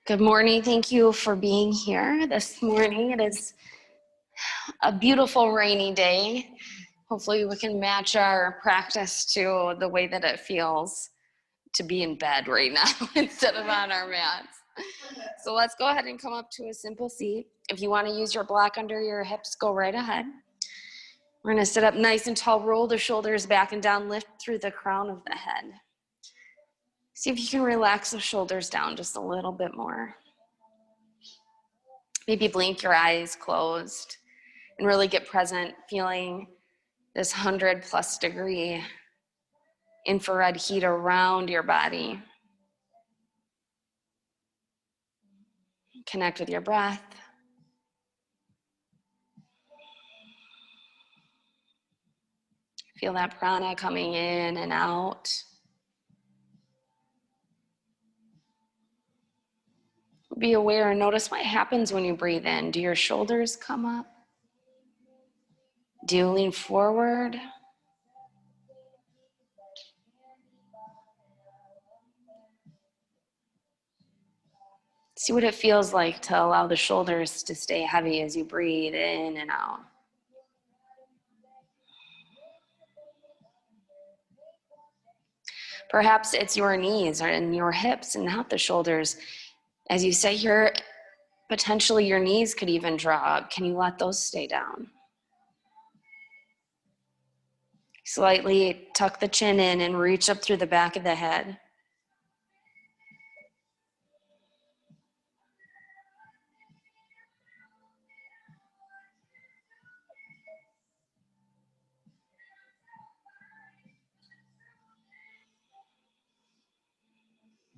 Good morning. Thank you for being here this morning. It is a beautiful rainy day. Hopefully we can match our practice to the way that it feels to be in bed right now instead of on our mats. So let's go ahead and come up to a simple seat. If you want to use your block under your hips, go right ahead. We're going to sit up nice and tall, roll the shoulders back and down, lift through the crown of the head. See if you can relax the shoulders down just a little bit more. Maybe blink your eyes closed and really get present, feeling this 100+ degree infrared heat around your body. Connect with your breath. Feel that prana coming in and out. Be aware and notice what happens when you breathe in. Do your shoulders come up? Do you lean forward? See what it feels like to allow the shoulders to stay heavy as you breathe in and out. Perhaps it's your knees or in your hips and not the shoulders. As you sit here, potentially your knees could even draw up. Can you let those stay down? Slightly tuck the chin in and reach up through the back of the head.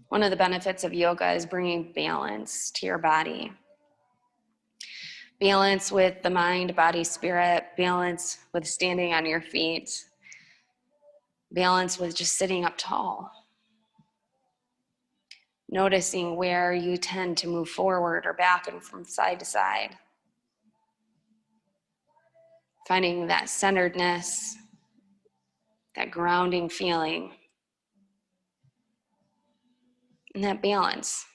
One of the benefits of yoga is bringing balance to your body. Balance with the mind, body, spirit. Balance with standing on your feet. Balance with just sitting up tall. Noticing where you tend to move forward or back and from side to side. Finding that centeredness, that grounding feeling, and that balance.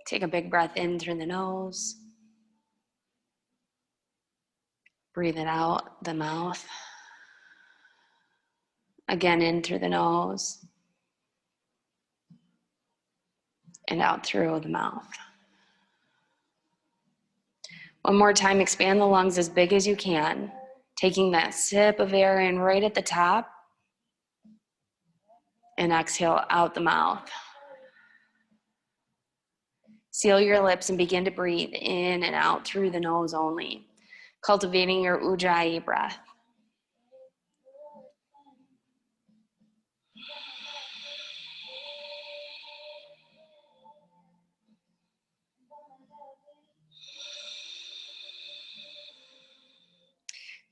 Take a big breath in through the nose. Breathe it out the mouth. Again, in through the nose. And out through the mouth. One more time, expand the lungs as big as you can. Taking that sip of air in right at the top. And exhale out the mouth. Seal your lips and begin to breathe in and out through the nose only. Cultivating your Ujjayi breath.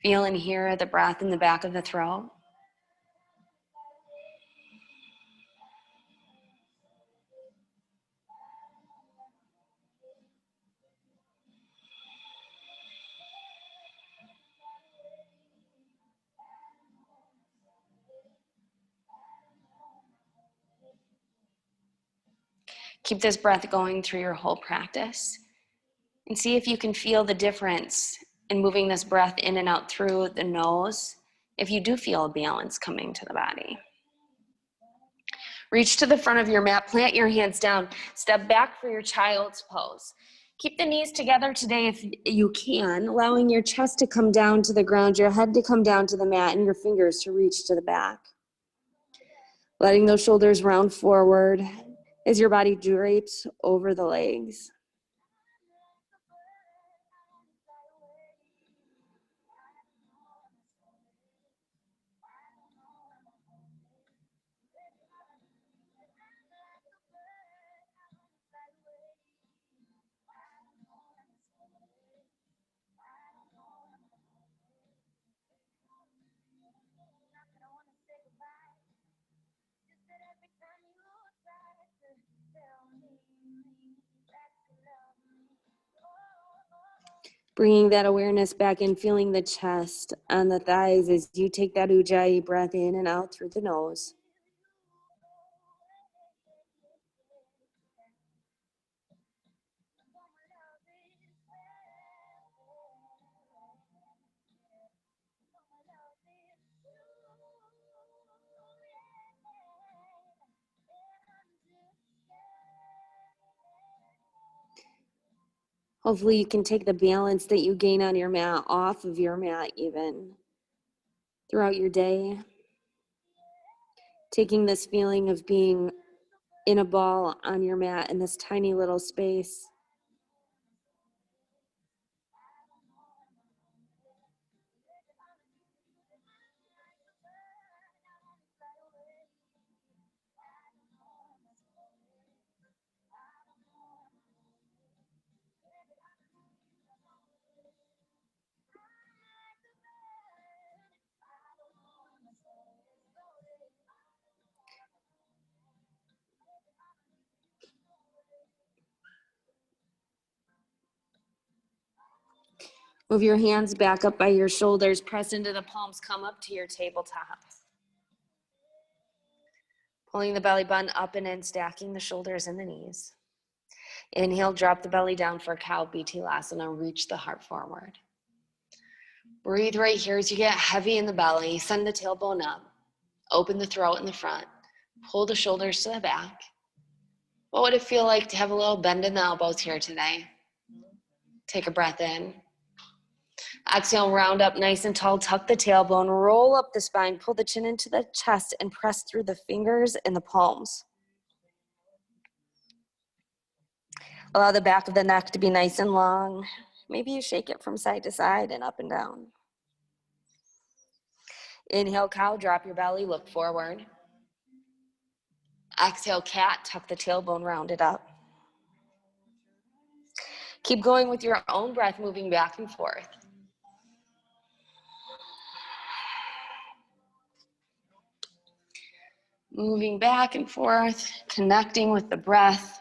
Feel and hear the breath in the back of the throat. Keep this breath going through your whole practice and see if you can feel the difference in moving this breath in and out through the nose if you do feel a balance coming to the body. Reach to the front of your mat, plant your hands down, step back for your child's pose. Keep the knees together today if you can, allowing your chest to come down to the ground, your head to come down to the mat, and your fingers to reach to the back. Letting those shoulders round forward as your body drapes over the legs. Bringing that awareness back in, feeling the chest on the thighs as you take that Ujjayi breath in and out through the nose. Hopefully you can take the balance that you gain on your mat off of your mat even throughout your day. Taking this feeling of being in a ball on your mat in this tiny little space. Move your hands back up by your shoulders. Press into the palms. Come up to your tabletop. Pulling the belly button up and in, stacking the shoulders and the knees. Inhale, drop the belly down for cow, Uttanasana. Reach the heart forward. Breathe right here as you get heavy in the belly. Send the tailbone up. Open the throat in the front. Pull the shoulders to the back. What would it feel like to have a little bend in the elbows here today? Take a breath in. Exhale, round up nice and tall. Tuck the tailbone. Roll up the spine. Pull the chin into the chest and press through the fingers and the palms. Allow the back of the neck to be nice and long. Maybe you shake it from side to side and up and down. Inhale, cow, drop your belly, look forward. Exhale, cat, tuck the tailbone, round it up. Keep going with your own breath, moving back and forth. Moving back and forth, connecting with the breath.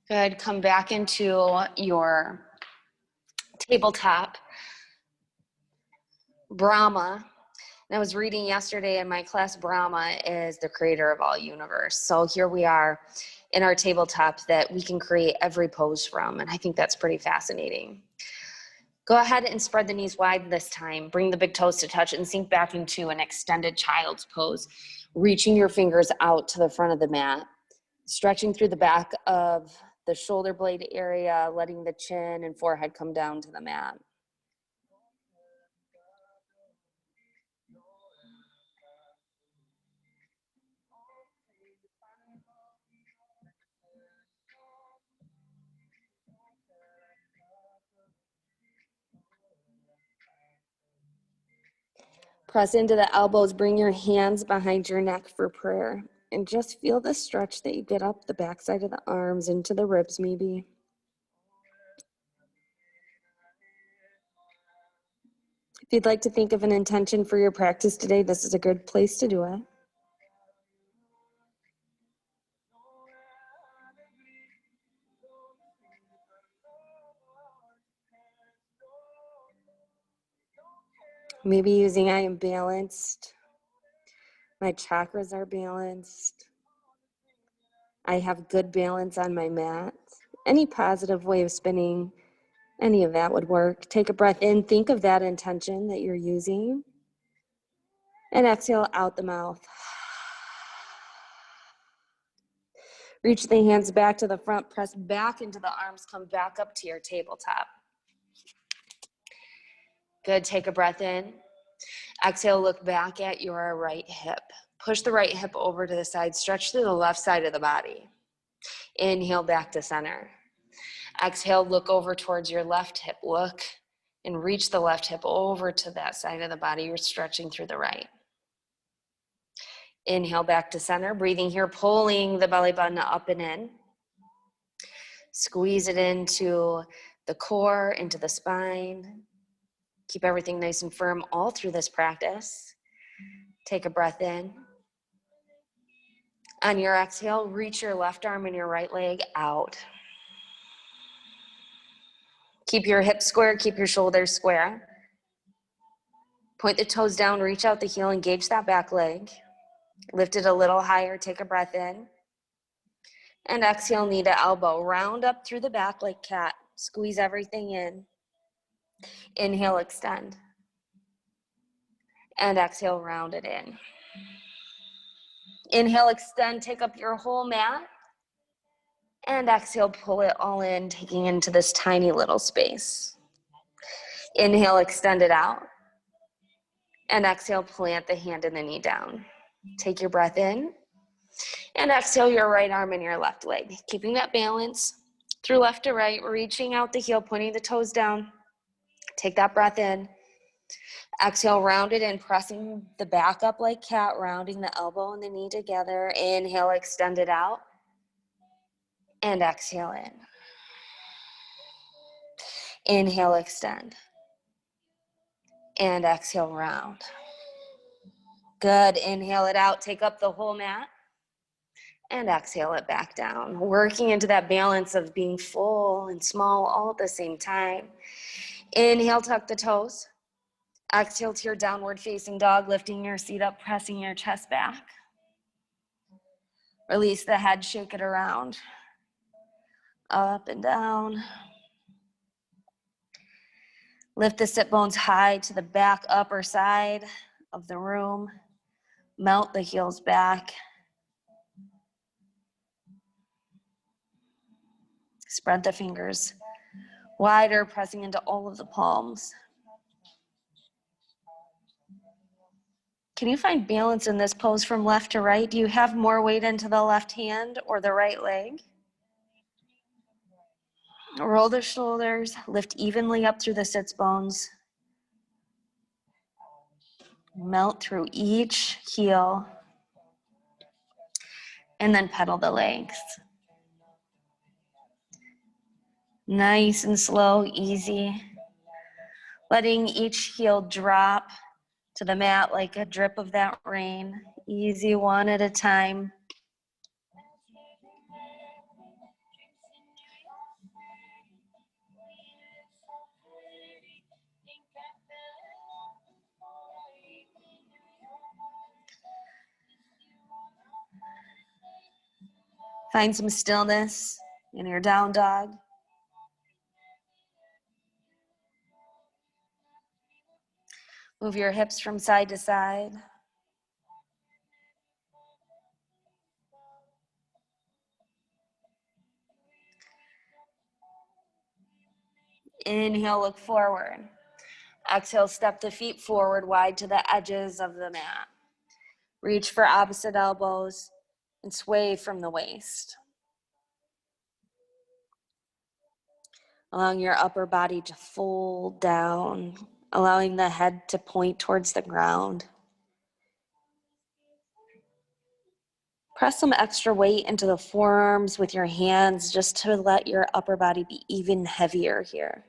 Good, come back into your tabletop. Brahma. And I was reading yesterday in my class, Brahma is the creator of all universe. So here we are in our tabletop that we can create every pose from. And I think that's pretty fascinating. Go ahead and spread the knees wide this time. Bring the big toes to touch and sink back into an extended child's pose. Reaching your fingers out to the front of the mat. Stretching through the back of the shoulder blade area, letting the chin and forehead come down to the mat. Press into the elbows, bring your hands behind your neck for prayer. And just feel the stretch that you get up the backside of the arms, into the ribs maybe. If you'd like to think of an intention for your practice today, this is a good place to do it. Maybe using I am balanced. My chakras are balanced. I have good balance on my mat. Any positive way of spinning, any of that would work. Take a breath in. Think of that intention that you're using. And exhale out the mouth. Reach the hands back to the front. Press back into the arms. Come back up to your tabletop. Good. Take a breath in. Exhale, look back at your right hip. Push the right hip over to the side. Stretch to the left side of the body. Inhale back to center. Exhale, look over towards your left hip. Look And reach the left hip over to that side of the body. You're stretching through the right. Inhale back to center. Breathing here, pulling the belly button up and in. Squeeze it into the core, into the spine. Keep everything nice and firm all through this practice. Take a breath in. On your exhale, reach your left arm and your right leg out. Keep your hips square, keep your shoulders square. Point the toes down, reach out the heel, engage that back leg. Lift it a little higher, take a breath in. And exhale, knee to elbow. Round up through the back like cat. Squeeze everything in. Inhale, extend. And exhale, round it in. Inhale, extend, take up your whole mat. And exhale, pull it all in, taking into this tiny little space. Inhale, extend it out. And exhale, plant the hand and the knee down. Take your breath in. And exhale your right arm and your left leg. Keeping that balance through left to right, reaching out the heel, pointing the toes down. Take that breath in. Exhale, round it in, pressing the back up like cat, rounding the elbow and the knee together. Inhale, extend it out. And exhale in. Inhale, extend. And exhale, round. Good. Inhale it out. Take up the whole mat. And exhale it back down. Working into that balance of being full and small all at the same time. Inhale, tuck the toes. Exhale to your downward facing dog, lifting your seat up, pressing your chest back. Release the head, shake it around. Up and down. Lift the sit bones high to the back upper side of the room. Melt the heels back. Spread the fingers wider, pressing into all of the palms. Can you find balance in this pose from left to right? Do you have more weight into the left hand or the right leg? Roll the shoulders, lift evenly up through the sits bones. Melt through each heel. And then pedal the legs. Nice and slow, easy. Letting each heel drop to the mat like a drip of that rain. Easy, one at a time. Find some stillness in your down dog. Move your hips from side to side. Inhale, look forward. Exhale, step the feet forward wide to the edges of the mat. Reach for opposite elbows and sway from the waist. Allowing your upper body to fold down, allowing the head to point towards the ground. Press some extra weight into the forearms with your hands just to let your upper body be even heavier here.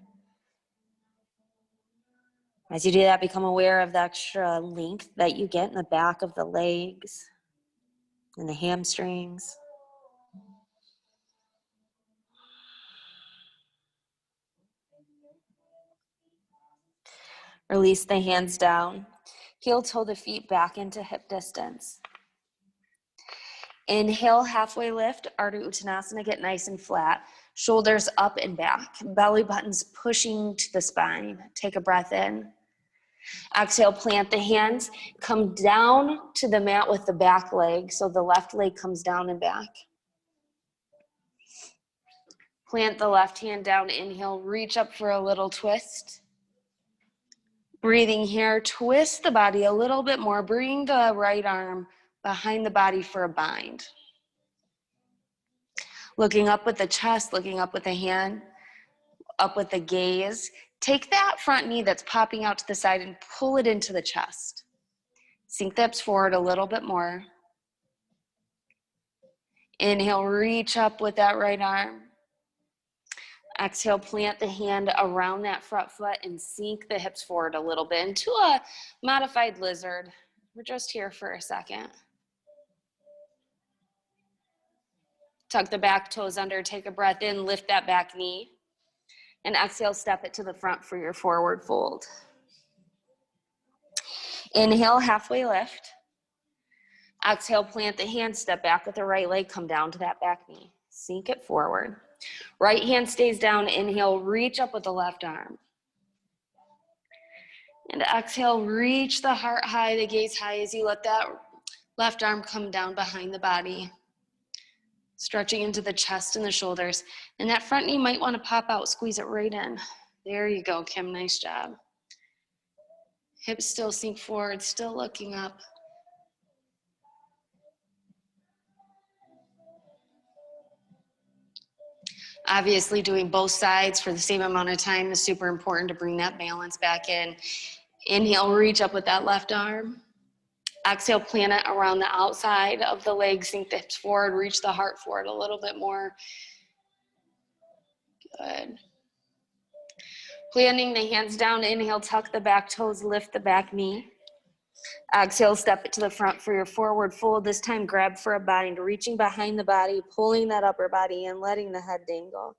As you do that, become aware of the extra length that you get in the back of the legs and the hamstrings. Release the hands down. Heel toe the feet back into hip distance. Inhale, halfway lift, Ardha Uttanasana, get nice and flat. Shoulders up and back. Belly buttons pushing to the spine. Take a breath in. Exhale, plant the hands. Come down to the mat with the back leg, so the left leg comes down and back. Plant the left hand down, inhale, reach up for a little twist. Breathing here, twist the body a little bit more. Bring the right arm behind the body for a bind. Looking up with the chest, looking up with the hand. up with the gaze. Take that front knee that's popping out to the side and pull it into the chest. Sink the hips forward a little bit more. Inhale, reach up with that right arm. Exhale, plant the hand around that front foot and sink the hips forward a little bit into a modified lizard. We're just here for a second. Tuck the back toes under, take a breath in, lift that back knee. And exhale, step it to the front for your forward fold. Inhale, halfway lift. Exhale, plant the hand, step back with the right leg, come down to that back knee. Sink it forward. Right hand stays down. Inhale, reach up with the left arm. And exhale, reach the heart high, the gaze high as you let that left arm come down behind the body. Stretching into the chest and the shoulders. And that front knee might want to pop out, squeeze it right in. There you go, Kim, nice job. Hips still sink forward, still looking up. Obviously, doing both sides for the same amount of time is super important to bring that balance back in. Inhale, reach up with that left arm. Exhale, plant it around the outside of the leg, sink the hips forward, reach the heart forward a little bit more. Good. Planting the hands down, inhale, tuck the back toes, lift the back knee. Exhale, step it to the front for your forward fold. This time, grab for a bind, reaching behind the body, pulling that upper body in, letting the head dangle.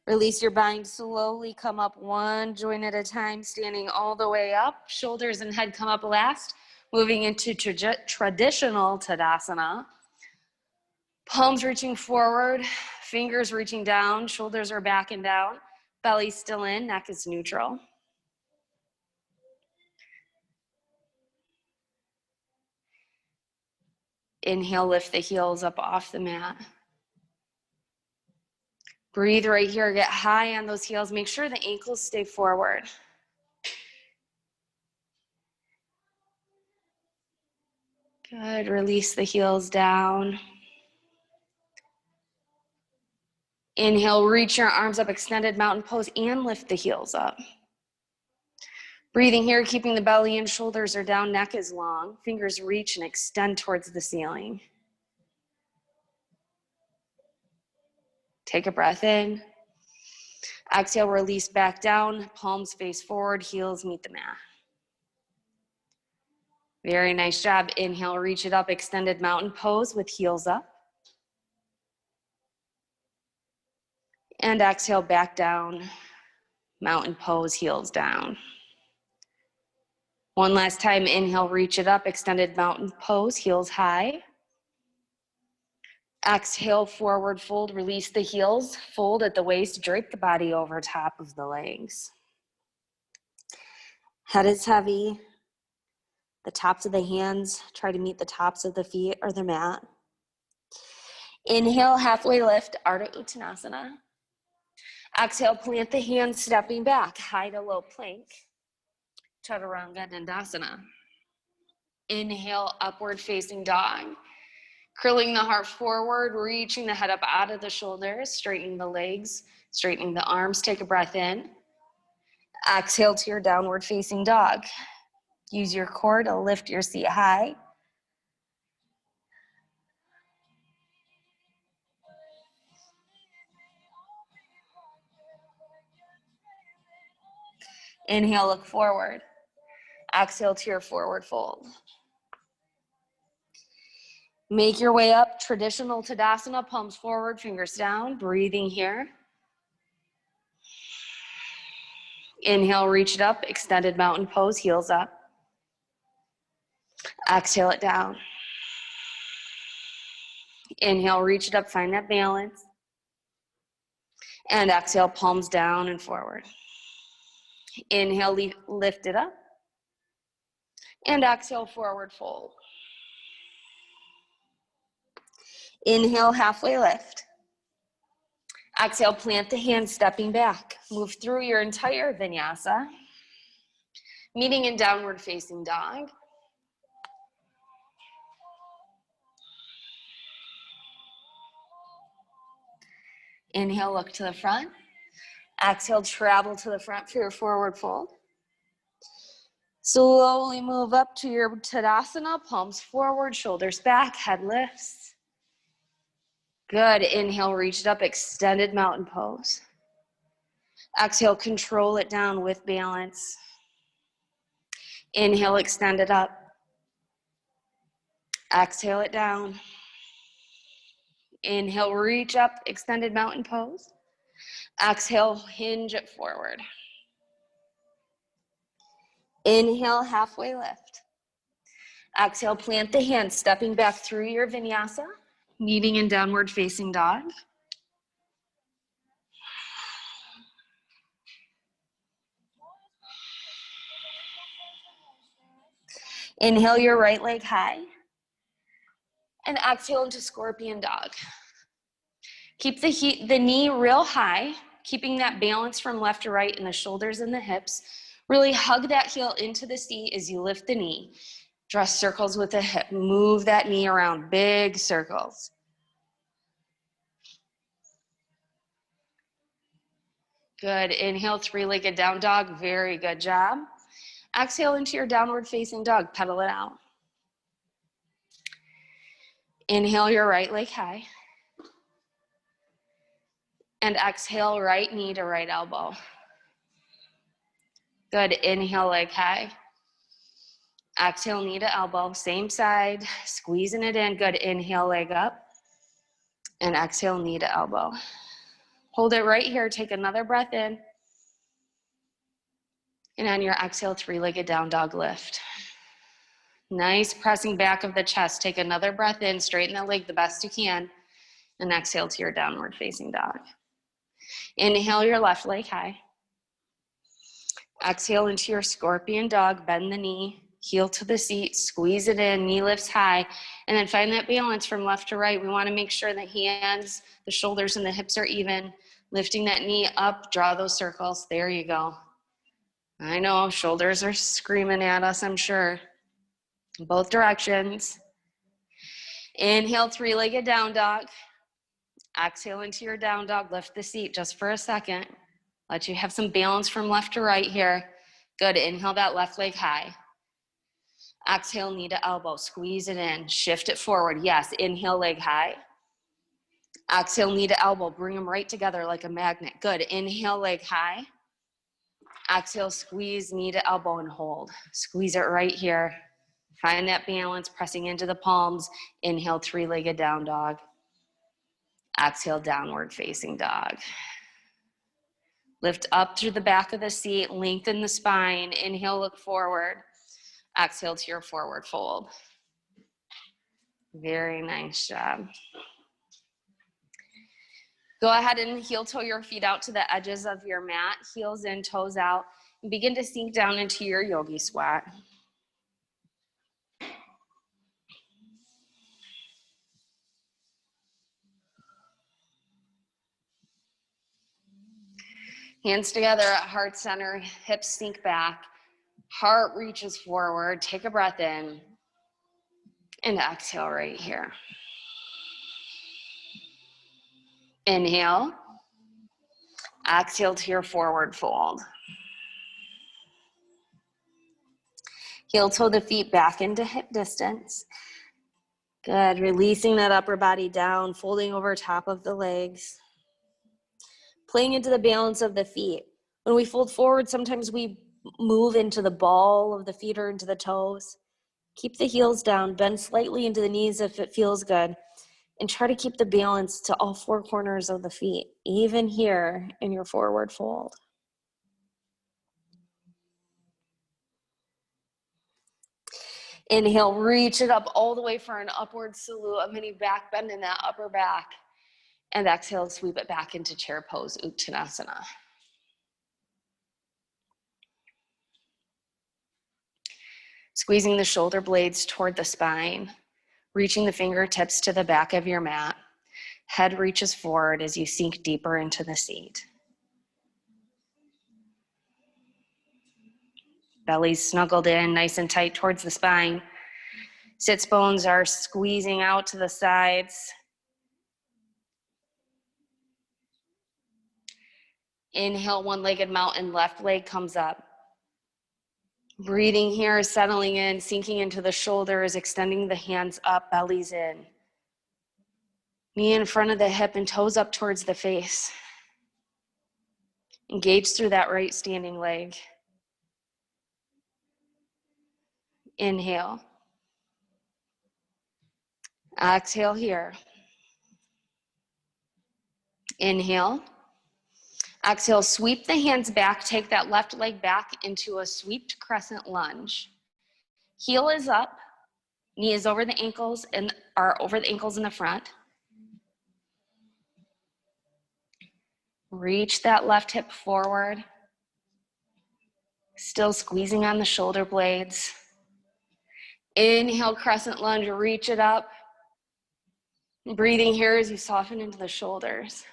Release your bind, slowly come up one joint at a time, standing all the way up. Shoulders and head come up last. Moving into traditional Tadasana. Palms reaching forward, fingers reaching down, shoulders are back and down. Belly still in, neck is neutral. Inhale, lift the heels up off the mat. Breathe right here, get high on those heels. Make sure the ankles stay forward. Good, release the heels down. Inhale, reach your arms up, extended mountain pose, and lift the heels up. Breathing here, keeping the belly in, shoulders are down, neck is long. Fingers reach and extend towards the ceiling. Take a breath in. Exhale, release back down, palms face forward, heels meet the mat. Very nice job. Inhale, reach it up, extended mountain pose with heels up. And exhale, back down, mountain pose, heels down. One last time, inhale, reach it up, extended mountain pose, heels high. Exhale, forward fold, release the heels, fold at the waist, drape the body over top of the legs. Head is heavy. The tops of the hands try to meet the tops of the feet or the mat. Inhale, halfway lift, Ardha Uttanasana. Exhale, plant the hands, stepping back, high to low plank. Chaturanga Dandasana. Inhale, upward facing dog. Curling the heart forward, reaching the head up out of the shoulders, straightening the legs, straightening the arms. Take a breath in. Exhale to your downward facing dog. Use your core to lift your seat high. Inhale, look forward. Exhale to your forward fold. Make your way up, traditional Tadasana, palms forward, fingers down, breathing here. Inhale, reach it up, extended mountain pose, heels up. Exhale it down. Inhale, reach it up, find that balance. And exhale, palms down and forward. Inhale, lift it up. And exhale, forward fold. Inhale, halfway lift. Exhale, plant the hands, stepping back. Move through your entire Vinyasa. Meeting in downward facing dog. Inhale, look to the front. Exhale, travel to the front for your forward fold. Slowly move up to your Tadasana, palms forward, shoulders back, head lifts. Good. Inhale, reach it up, extended mountain pose. Exhale, control it down with balance. Inhale, extend it up. Exhale it down. Inhale, reach up, extended mountain pose. Exhale, hinge it forward. Inhale, halfway lift. Exhale, plant the hands, stepping back through your vinyasa, meeting in downward facing dog. Inhale your right leg high, and exhale into scorpion dog. Keep the knee real high, keeping that balance from left to right in the shoulders and the hips. Really hug that heel into the seat as you lift the knee. Draw circles with the hip. Move that knee around, big circles. Good. Inhale, three-legged down dog. Very good job. Exhale into your downward facing dog. Pedal it out. Inhale your right leg high. And exhale, right knee to right elbow. Good. Inhale, leg high. Exhale, knee to elbow. Same side. Squeezing it in. Good. Inhale, leg up. And exhale, knee to elbow. Hold it right here. Take another breath in. And on your exhale, three-legged down dog lift. Nice pressing back of the chest. Take another breath in. Straighten the leg the best you can. And exhale to your downward facing dog. Inhale your left leg high. Exhale into your scorpion dog. Bend the knee. Heel to the seat. Squeeze it in. Knee lifts high. And then find that balance from left to right. We want to make sure the hands, the shoulders, and the hips are even. Lifting that knee up. Draw those circles. There you go. I know, shoulders are screaming at us, I'm sure. Both directions. Inhale, three-legged down dog. Exhale into your down dog. Lift the seat just for a second. Let you have some balance from left to right here. Good. Inhale that left leg high. Exhale, knee to elbow. Squeeze it in. Shift it forward. Yes. Inhale, leg high. Exhale, knee to elbow. Bring them right together like a magnet. Good. Inhale, leg high. Exhale, squeeze, knee to elbow and hold. Squeeze it right here. Find that balance, pressing into the palms. Inhale, three-legged down dog. Exhale, downward facing dog. Lift up through the back of the seat, lengthen the spine. Inhale, look forward. Exhale to your forward fold. Very nice job. Go ahead and heel toe your feet out to the edges of your mat, heels in, toes out, and begin to sink down into your yogi squat. Hands together at heart center, hips sink back, heart reaches forward. Take a breath in and exhale right here. Inhale. Exhale to your forward fold. Heel toe the feet back into hip distance. Good. Releasing that upper body down, folding over top of the legs. Playing into the balance of the feet. When we fold forward, sometimes we move into the ball of the feet or into the toes. Keep the heels down, bend slightly into the knees if it feels good, and try to keep the balance to all four corners of the feet, even here in your forward fold. Inhale, reach it up all the way for an upward salute, a mini back bend in that upper back. And exhale, sweep it back into chair pose, Uttanasana. Squeezing the shoulder blades toward the spine, reaching the fingertips to the back of your mat. Head reaches forward as you sink deeper into the seat. Belly's snuggled in nice and tight towards the spine. Sits bones are squeezing out to the sides. Inhale, one-legged mountain, left leg comes up. Breathing here, settling in, sinking into the shoulders, extending the hands up, belly's in. Knee in front of the hip and toes up towards the face. Engage through that right standing leg. Inhale. Exhale here. Inhale. Exhale, sweep the hands back, take that left leg back into a sweeped crescent lunge. Heel is up, knee is over the ankles and are over the ankles in the front. Reach that left hip forward. Still squeezing on the shoulder blades. Inhale, crescent lunge, reach it up. Breathing here as you soften into the shoulders.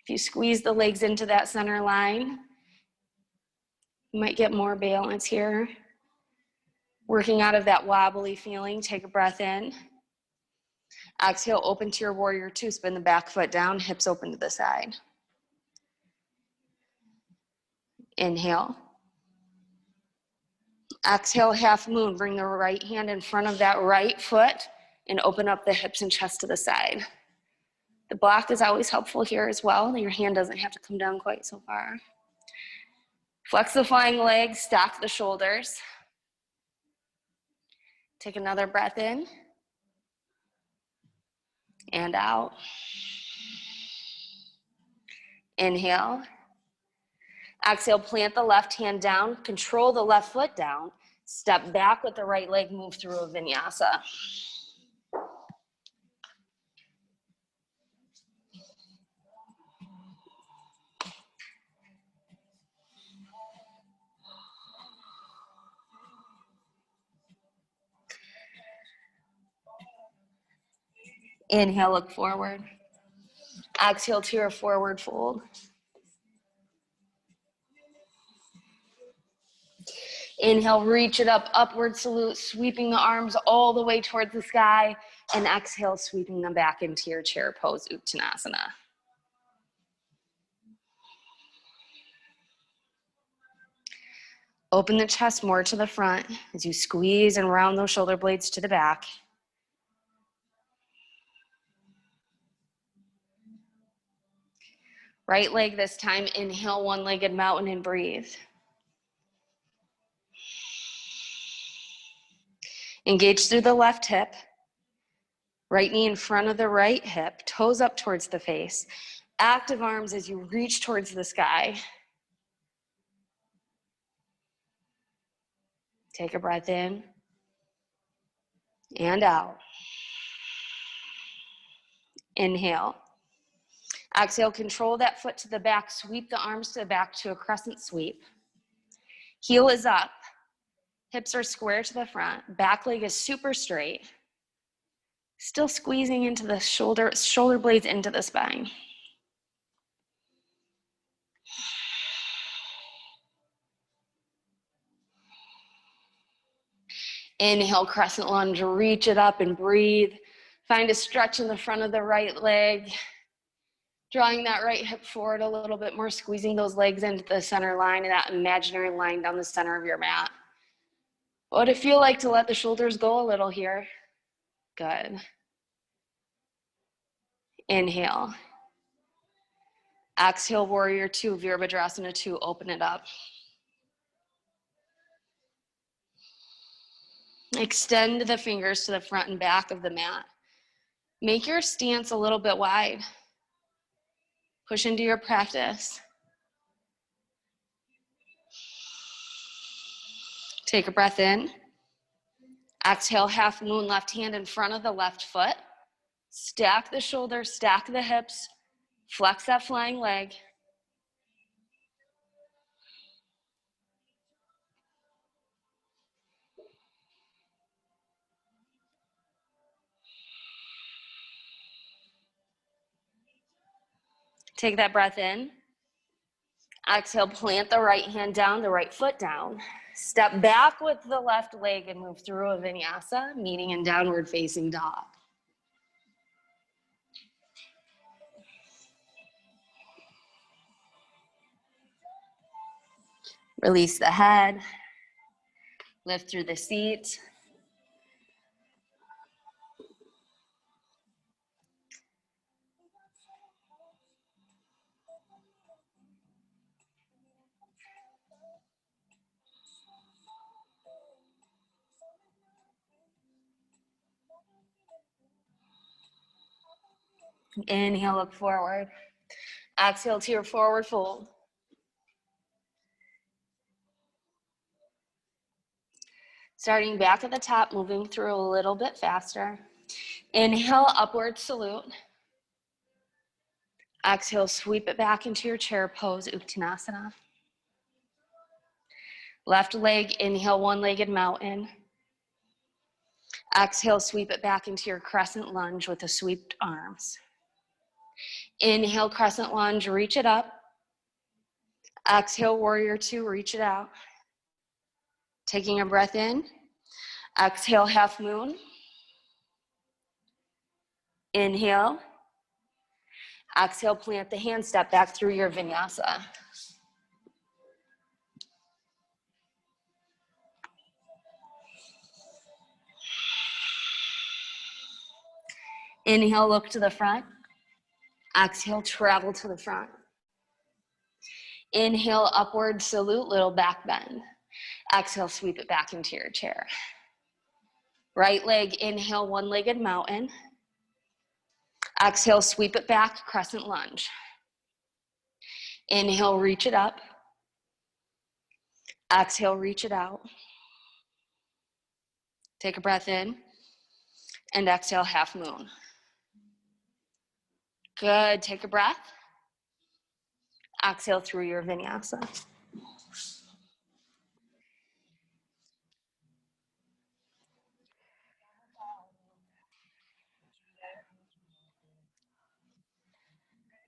If you squeeze the legs into that center line, you might get more balance here. Working out of that wobbly feeling, take a breath in. Exhale, open to your warrior two, spin the back foot down, hips open to the side. Inhale. Exhale, half moon, bring the right hand in front of that right foot and open up the hips and chest to the side. The block is always helpful here as well. Your hand doesn't have to come down quite so far. Flex the flying legs, stack the shoulders. Take another breath in and out. Inhale. Exhale, plant the left hand down, control the left foot down, step back with the right leg, move through a vinyasa. Inhale, look forward. Exhale to your forward fold. Inhale, reach it up, upward salute, sweeping the arms all the way towards the sky. And exhale, sweeping them back into your chair pose, Uttanasana. Open the chest more to the front as you squeeze and round those shoulder blades to the back. Right leg this time, inhale, one-legged mountain and breathe. Engage through the left hip. Right knee in front of the right hip, toes up towards the face. Active arms as you reach towards the sky. Take a breath in and out. Inhale. Exhale, control that foot to the back, sweep the arms to the back to a crescent sweep. Heel is up, hips are square to the front, back leg is super straight. Still squeezing into the shoulder blades into the spine. Inhale, crescent lunge, reach it up and breathe. Find a stretch in the front of the right leg. Drawing that right hip forward a little bit more, squeezing those legs into the center line and that imaginary line down the center of your mat. What would it feel like to let the shoulders go a little here? Good. Inhale. Exhale, warrior two, Virabhadrasana two, open it up. Extend the fingers to the front and back of the mat. Make your stance a little bit wide. Push into your practice. Take a breath in. Exhale, half moon, left hand in front of the left foot. Stack the shoulders, stack the hips, flex that flying leg. Take that breath in Exhale, plant the right hand down, the right foot down. Step back with the left leg and move through a vinyasa, meeting in downward facing dog. Release the head, lift through the seat. Inhale, look forward. Exhale to your forward fold. Starting back at the top, moving through a little bit faster. Inhale, upward salute. Exhale, sweep it back into your chair pose, Uttanasana. Left leg, inhale, one-legged mountain. Exhale, sweep it back into your crescent lunge with the sweeped arms. Inhale, crescent lunge, reach it up. Exhale, warrior two, reach it out. Taking a breath in. Exhale, half moon. Inhale. Exhale, plant the hand, step back through your vinyasa. Inhale, look to the front. Exhale, travel to the front. Inhale, upward salute, little back bend. Exhale, sweep it back into your chair. Right leg, inhale, one-legged mountain. Exhale, sweep it back, crescent lunge. Inhale, reach it up. Exhale, reach it out. Take a breath in. And exhale, half moon. Good, take a breath. Exhale through your vinyasa.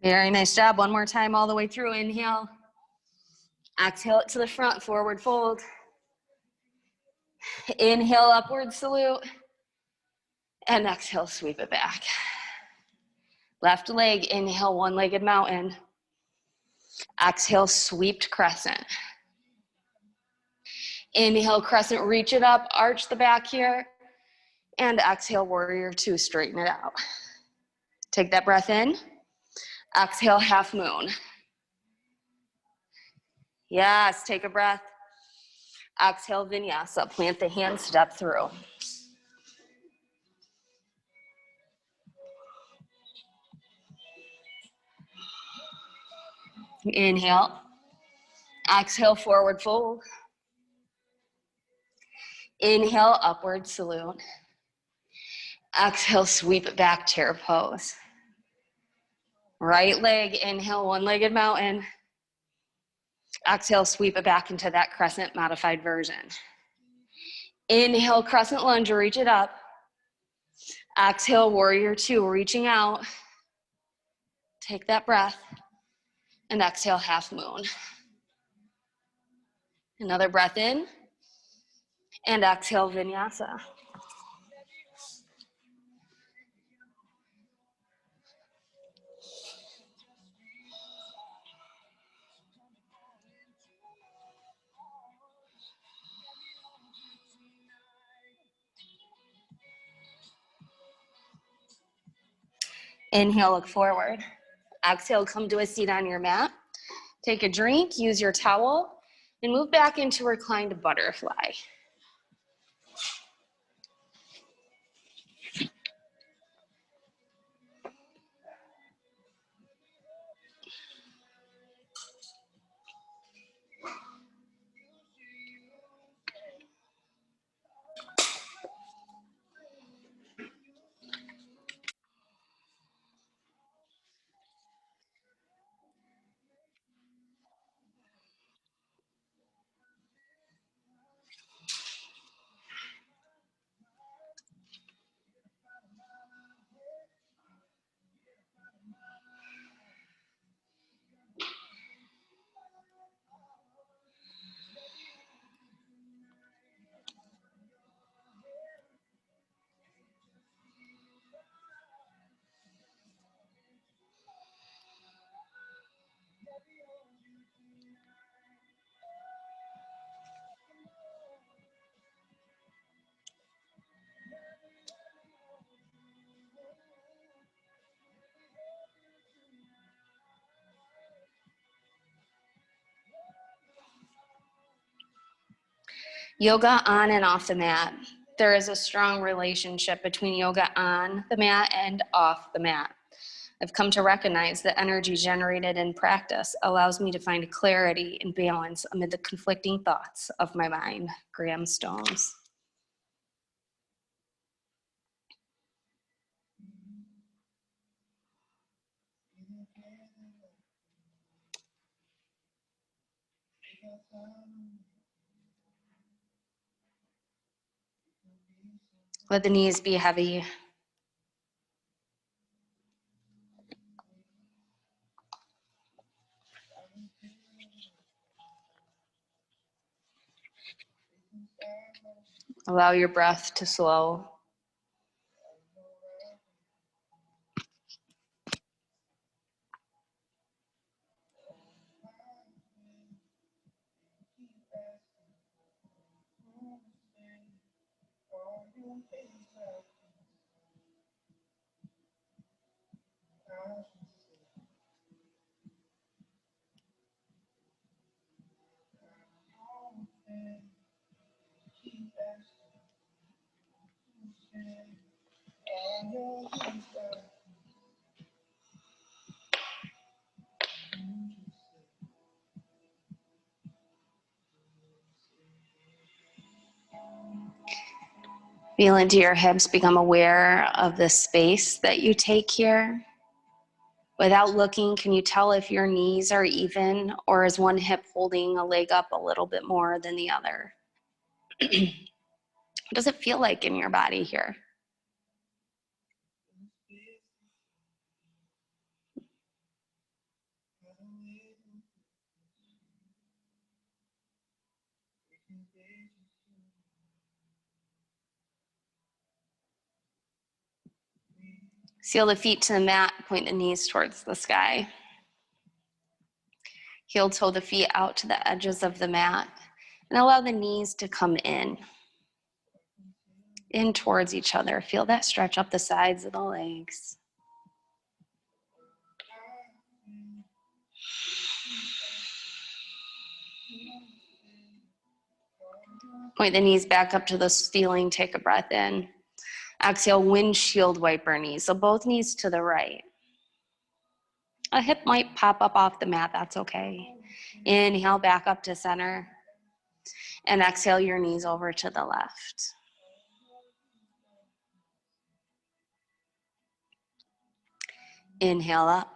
Very nice job. One more time all the way through. Inhale. Exhale it to the front, forward fold. Inhale, upward salute. And exhale, sweep it back. Left leg, inhale, one-legged mountain. Exhale, sweeped crescent. Inhale, crescent, reach it up, arch the back here. And exhale, warrior two, straighten it out. Take that breath in. Exhale, half moon. Yes, take a breath. Exhale, vinyasa, plant the hand, step through. Inhale. Exhale, forward fold. Inhale, upward salute. Exhale, sweep it back, chair pose. Right leg, inhale, one-legged mountain. Exhale, sweep it back into that crescent modified version. Inhale, crescent lunge, reach it up. Exhale, warrior two, reaching out. Take that breath. And exhale, half moon. Another breath in. And exhale, vinyasa. Inhale, look forward. Exhale, come to a seat on your mat. Take a drink, use your towel, and move back into reclined butterfly. Yoga on and off the mat. There is a strong relationship between yoga on the mat and off the mat. I've come to recognize that energy generated in practice allows me to find clarity and balance amid the conflicting thoughts of my mind. Graham Stones. Let the knees be heavy. Allow your breath to slow. Feel into your hips, become aware of the space that you take here. Without looking, can you tell if your knees are even, or is one hip holding a leg up a little bit more than the other? What does it feel like in your body here? Seal the feet to the mat, point the knees towards the sky. Heel toe the feet out to the edges of the mat and allow the knees to come in towards each other. Feel that stretch up the sides of the legs. Point the knees back up to the ceiling, take a breath in. Exhale, windshield wiper knees, so both knees to the right. A hip might pop up off the mat, that's okay. Inhale back up to center. And exhale your knees over to the left. Inhale up.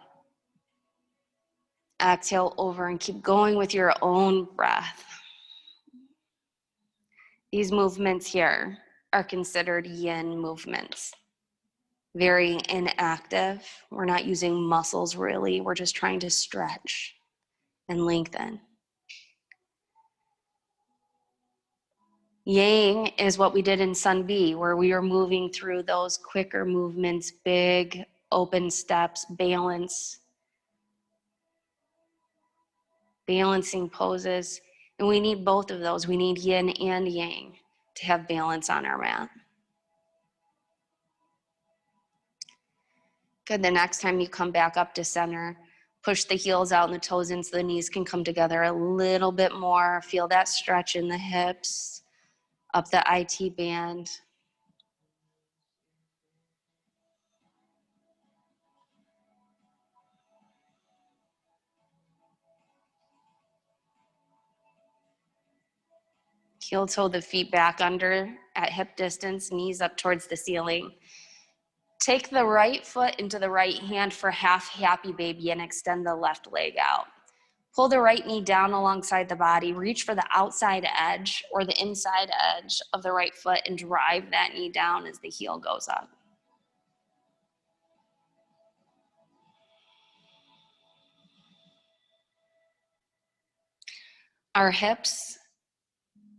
Exhale over and keep going with your own breath. These movements here are considered yin movements. Very inactive. We're not using muscles really. We're just trying to stretch and lengthen. Yang is what we did in Sun B, where we were moving through those quicker movements, big open steps, balancing poses. And we need both of those. We need yin and yang to have balance on our mat. Good, the next time you come back up to center, push the heels out and the toes in so the knees can come together a little bit more. Feel that stretch in the hips, up the IT band. Heel toe the feet back under at hip distance, knees up towards the ceiling. Take the right foot into the right hand for half happy baby and extend the left leg out. Pull the right knee down alongside the body. Reach for the outside edge or the inside edge of the right foot and drive that knee down as the heel goes up. Our hips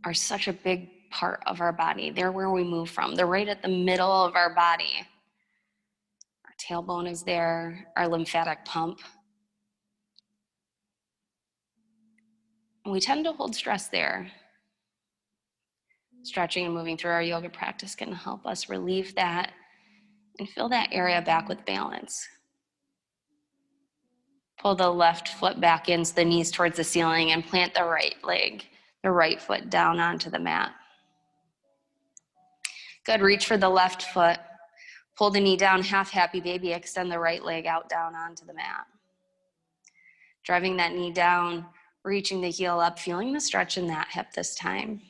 are such a big part of our body. They're where we move from. They're right at the middle of our body. Our tailbone is there, our lymphatic pump. And we tend to hold stress there. Stretching and moving through our yoga practice can help us relieve that and fill that area back with balance. Pull the left foot back in, so the knees towards the ceiling, and plant the right leg. the right foot down onto the mat. Good, reach for the left foot. Pull the knee down, half happy baby. Extend the right leg out down onto the mat. Driving that knee down, reaching the heel up, feeling the stretch in that hip this time.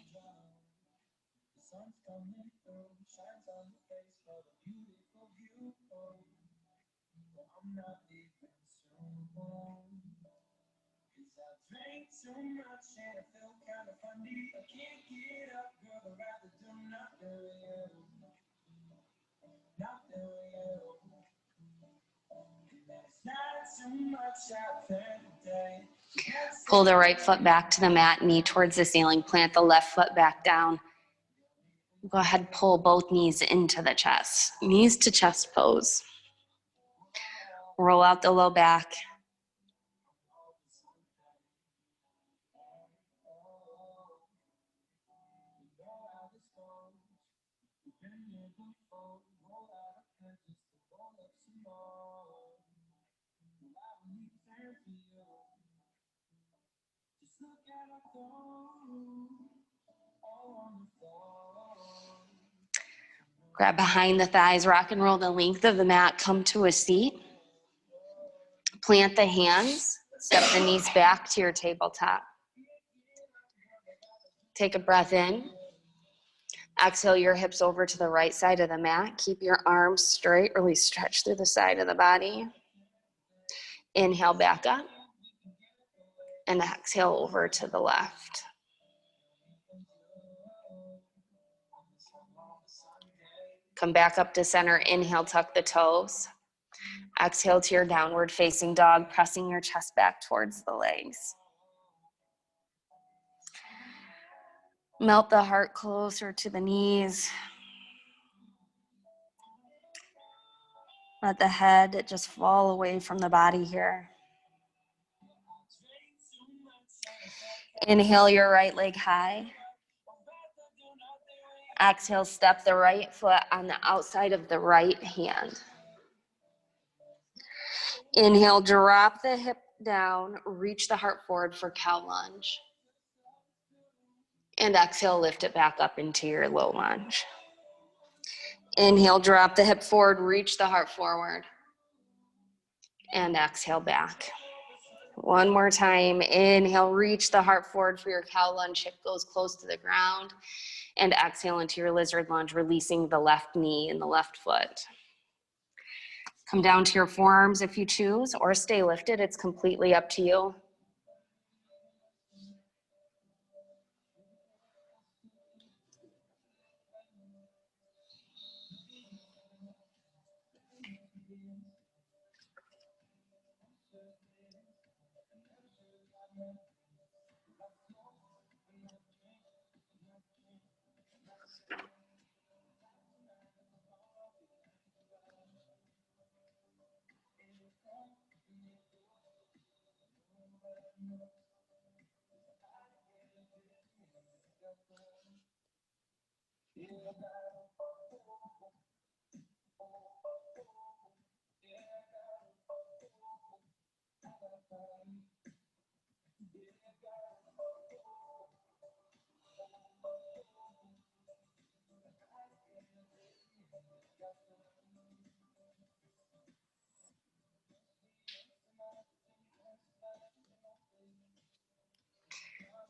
Pull the right foot back to the mat, knee towards the ceiling. Plant the left foot back down. Go ahead, pull both knees into the chest. Knees to chest pose. Roll out the low back. Grab behind the thighs, rock and roll the length of the mat, come to a seat. Plant the hands, step the knees back to your tabletop. Take a breath in. Exhale your hips over to the right side of the mat. Keep your arms straight, really stretch through the side of the body. Inhale back up. And exhale over to the left. Come back up to center. Inhale, tuck the toes. Exhale to your downward facing dog, pressing your chest back towards the legs. Melt the heart closer to the knees. Let the head just fall away from the body here. Inhale your right leg high. Exhale, step the right foot on the outside of the right hand. Inhale, drop the hip down, reach the heart forward for cow lunge. And exhale, lift it back up into your low lunge. Inhale, drop the hip forward, reach the heart forward. And exhale back. One more time. Inhale, reach the heart forward for your cow lunge. Hip goes close to the ground. And exhale into your lizard lunge, releasing the left knee and the left foot. Come down to your forearms if you choose, or stay lifted. It's completely up to you.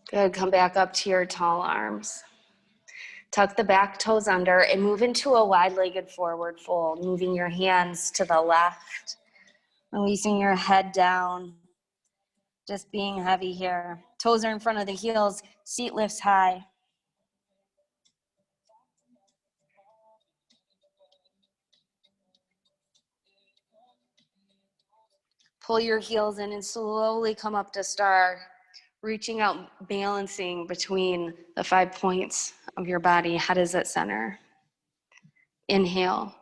Good, come back up to your tall arms. Tuck the back toes under and move into a wide-legged forward fold, moving your hands to the left, releasing your head down, just being heavy here. Toes are in front of the heels, seat lifts high. Pull your heels in and slowly come up to star, reaching out, balancing between the 5 points of your body. Head is at center. Inhale.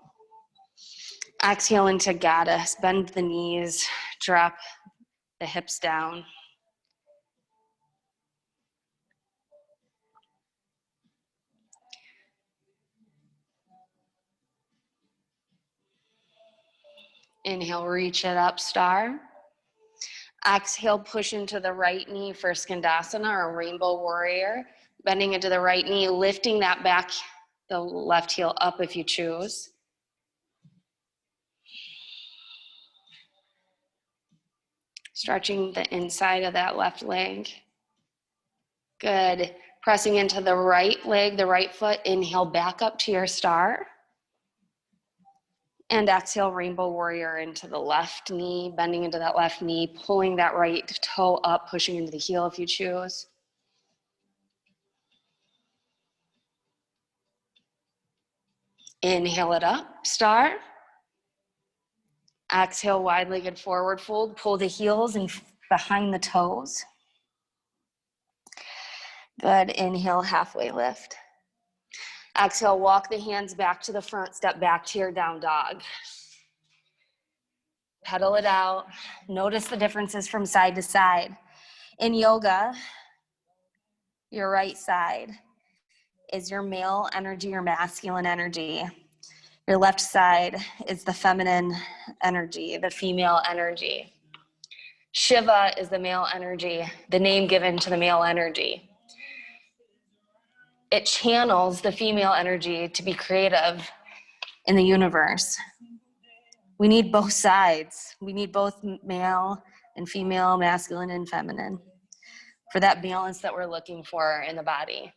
Exhale into goddess. Bend the knees, drop the hips down. Inhale, reach it up, star. Exhale, push into the right knee for Skandasana or Rainbow Warrior. Bending into the right knee, lifting that back, the left heel up if you choose. Stretching the inside of that left leg. Good. Pressing into the right leg, the right foot. Inhale, back up to your star. And exhale, Rainbow Warrior into the left knee, bending into that left knee, pulling that right toe up, pushing into the heel if you choose. Inhale it up, star. Exhale, wide-legged forward fold. Pull the heels and behind the toes. Good. Inhale, halfway lift. Exhale, walk the hands back to the front, step back to your down dog. Pedal it out. Notice the differences from side to side. In yoga, your right side is your male energy, your masculine energy. Your left side is the feminine energy, the female energy. Shiva is the male energy, the name given to the male energy. It channels the female energy to be creative in the universe. We need both sides. We need both male and female, masculine and feminine, for that balance that we're looking for in the body.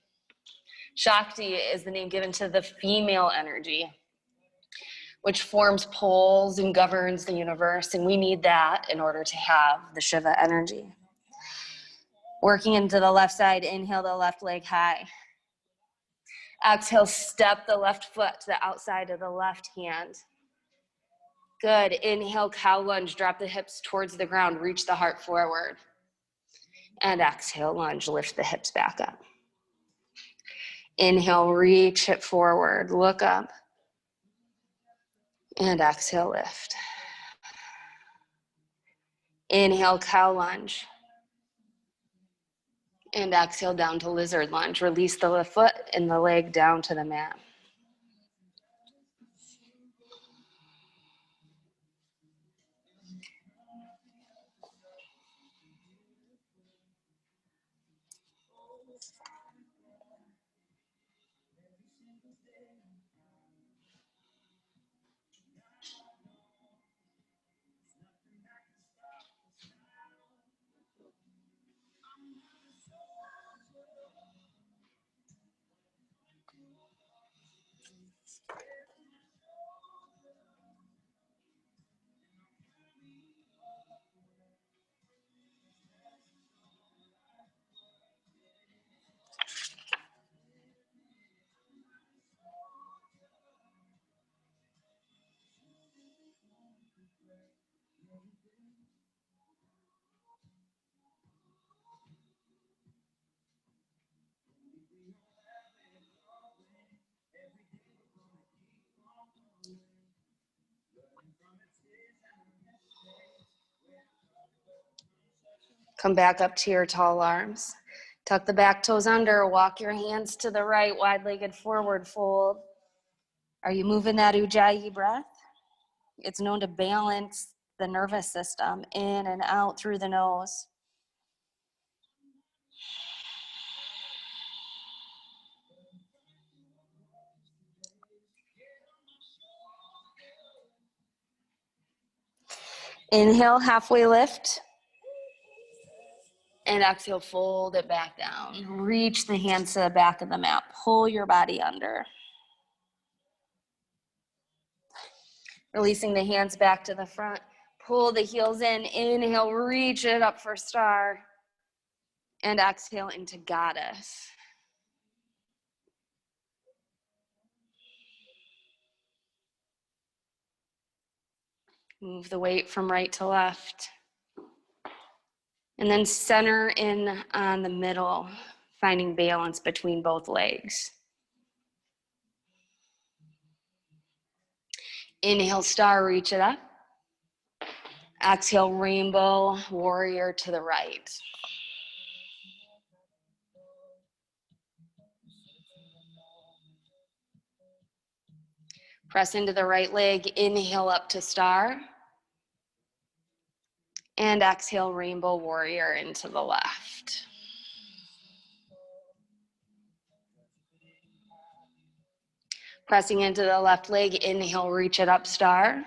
Shakti is the name given to the female energy, which forms poles and governs the universe, and we need that in order to have the Shiva energy. Working into the left side, inhale the left leg high. Exhale, step the left foot to the outside of the left hand. Good. Inhale, cow lunge, drop the hips towards the ground, reach the heart forward. And exhale, lunge, lift the hips back up. Inhale, reach it forward, look up. And exhale, lift. Inhale, cow lunge. And exhale down to lizard lunge. Release the foot and the leg down to the mat. Come back up to your tall arms. Tuck the back toes under, walk your hands to the right, wide-legged forward fold. Are you moving that Ujjayi breath? It's known to balance the nervous system in and out through the nose. Inhale, halfway lift. And exhale, fold it back down. Reach the hands to the back of the mat. Pull your body under. Releasing the hands back to the front. Pull the heels in. Inhale, reach it up for star. And exhale into goddess. Move the weight from right to left. And then center in on the middle, finding balance between both legs. Inhale, star, reach it up. Exhale, rainbow warrior to the right. Press into the right leg, inhale up to star. And exhale, rainbow warrior into the left. Pressing into the left leg, inhale, reach it up, star.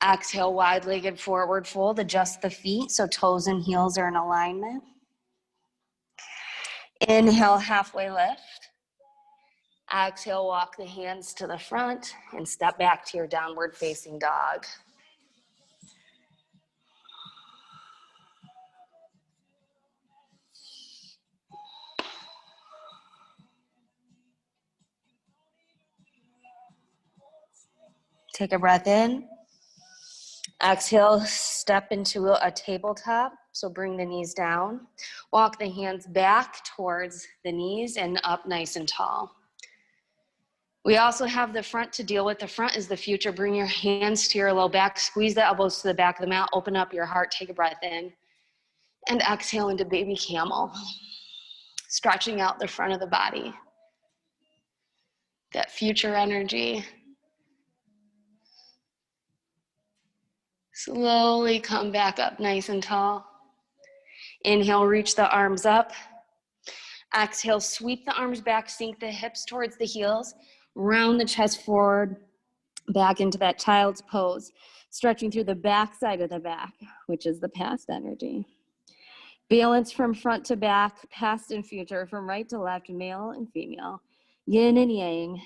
Exhale, wide-legged forward fold, adjust the feet so toes and heels are in alignment. Inhale, halfway lift. Exhale, walk the hands to the front and step back to your downward facing dog. Take a breath in. Exhale, step into a tabletop. So bring the knees down. Walk the hands back towards the knees and up nice and tall. We also have the front to deal with. The front is the future. Bring your hands to your low back. Squeeze the elbows to the back of the mat. Open up your heart. Take a breath in. And exhale into baby camel. Stretching out the front of the body. That future energy. Slowly come back up nice and tall. Inhale, reach the arms up. Exhale, sweep the arms back, sink the hips towards the heels. Round the chest forward, back into that child's pose. Stretching through the back side of the back, which is the past energy. Balance from front to back, past and future, from right to left, male and female. Yin and yang.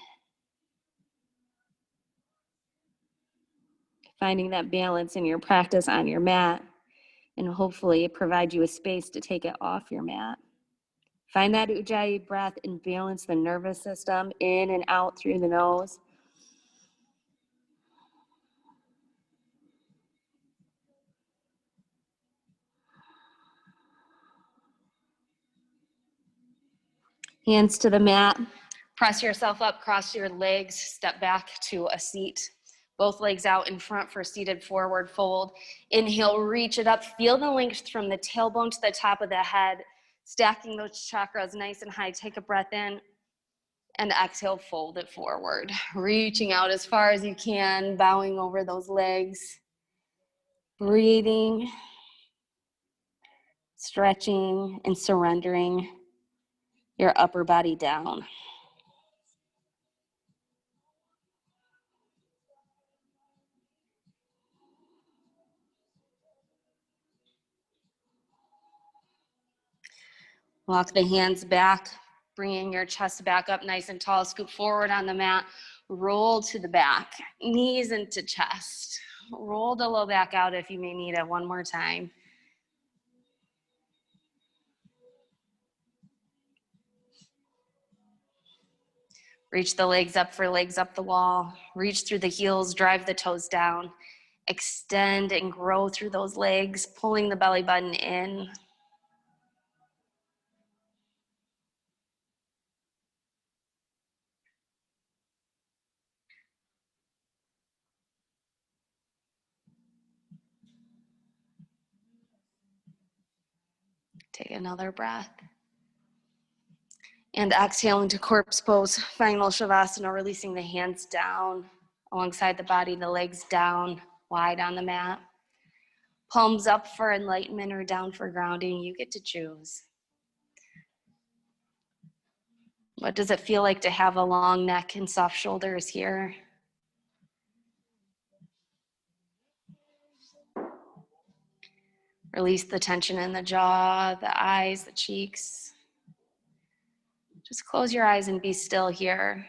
Finding that balance in your practice on your mat, and hopefully provide you a space to take it off your mat. Find that Ujjayi breath and balance the nervous system in and out through the nose. Hands to the mat. Press yourself up, cross your legs, step back to a seat. Both legs out in front for seated forward fold. Inhale, reach it up. Feel the length from the tailbone to the top of the head. Stacking those chakras nice and high. Take a breath in. And exhale, fold it forward. Reaching out as far as you can, bowing over those legs. Breathing, stretching, and surrendering your upper body down. Walk the hands back, bringing your chest back up nice and tall. Scoop forward on the mat. Roll to the back, knees into chest. Roll the low back out if you may need it one more time. Reach the legs up for legs up the wall. Reach through the heels, drive the toes down. Extend and grow through those legs, pulling the belly button in. Take another breath. And exhale into corpse pose, final Shavasana, releasing the hands down alongside the body, the legs down, wide on the mat. Palms up for enlightenment or down for grounding. You get to choose. What does it feel like to have a long neck and soft shoulders here? Release the tension in the jaw, the eyes, the cheeks. Just close your eyes and be still here.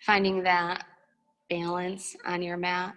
Finding that balance on your mat.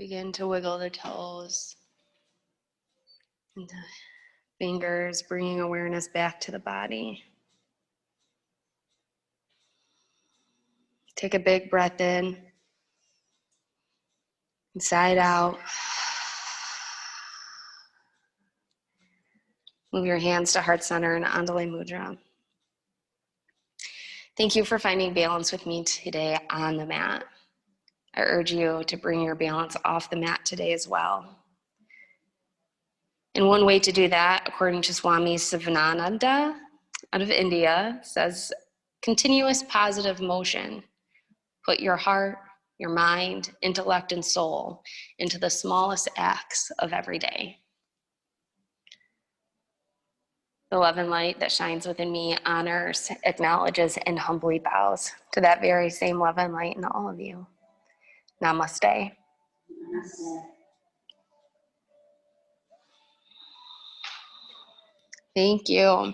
Begin to wiggle the toes and the fingers, bringing awareness back to the body. Take a big breath in, inside out. Move your hands to heart center and Andale Mudra. Thank you for finding balance with me today on the mat. I urge you to bring your balance off the mat today as well. And one way to do that, according to Swami Sivananda out of India, says continuous positive motion. Put your heart, your mind, intellect, and soul into the smallest acts of every day. The love and light that shines within me honors, acknowledges, and humbly bows to that very same love and light in all of you. Namaste. Thank you.